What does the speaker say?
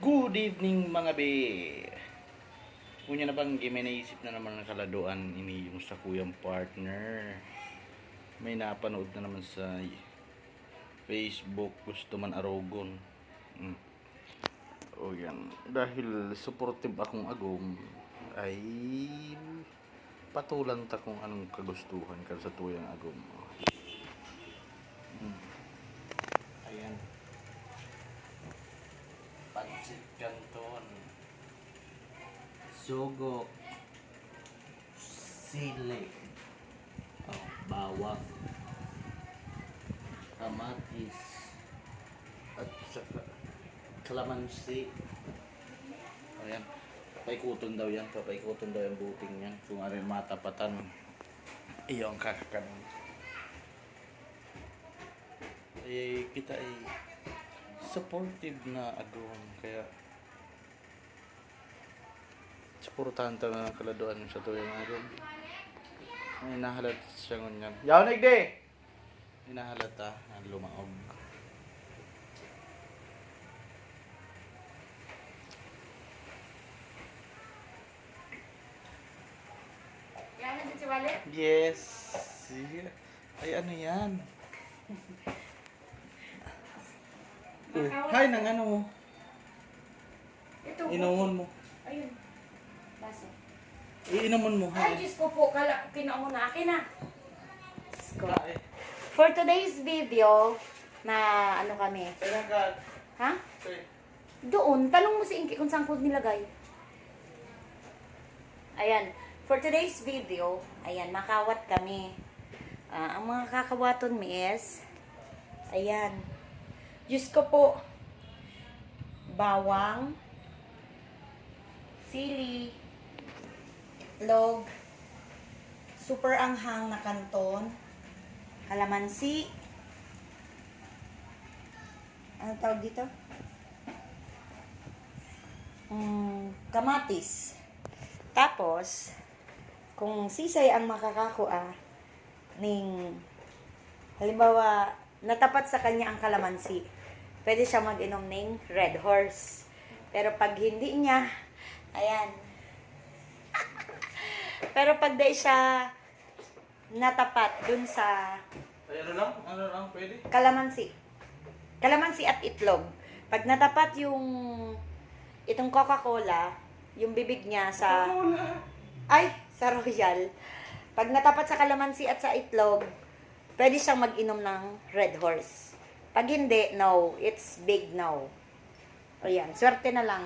Good evening mga be. Kunya na bang may naisip na naman ng kaladuan ini yung sa kuyang partner. May napanood na naman sa Facebook, gusto man arogon. O yan, dahil supportive akong agom ay patulan ta kung anong kagustuhan ka sa tuyang agom. Ayan. Pansit Canton, sugo, sili, bawang, kamatis, at saka kalamansi. Ayan, papaikuton daw yan, papaikuton daw yung buting yan. Kung ano yung matapatan, iyong kakakanin. Eh, kita ay supportive na agong, kaya supportahan tayo ng kaladuan sa tuyang agong. May nahalat siya ngunyan. Yawnig di! Hinahalata na lumaog. Yan na din si Wallet? Yes! Sige. Ay, ano yan? Hay, nang ano mo? Ito. Inumun mo. Ayun. Baso. Iinumun mo. Ay, Diyos ko po. Kala ko kinaon na akin na. Diyos ko. Ay, For today's video, na ano kami. kailan ka? Ha? Okay. Doon. Tanong mo si Inky kung saan ko nilagay. Ayan. For today's video, ayan, makawat kami. Ang mga kakawaton mi is, ayan. Diyos ko po, bawang, sili, itlog, super anghang na kanton, kalamansi, ano tawag dito? Kamatis. Tapos, kung sisay ang makakakua, ning, halimbawa, natapat sa kanya ang kalamansi, pwede siya mag-inom ng Red Horse. Pero pag hindi niya, ayan. Pero pag di siya natapat dun sa Ay, ano lang? Ano lang? Pwede? kalamansi. Kalamansi at itlog. Pag natapat itong Coca-Cola, yung bibig niya sa sa Royal. Pag natapat sa kalamansi at sa itlog, pwede siyang mag-inom ng Red Horse. Pag hindi, no. It's big no. O yan, swerte na lang.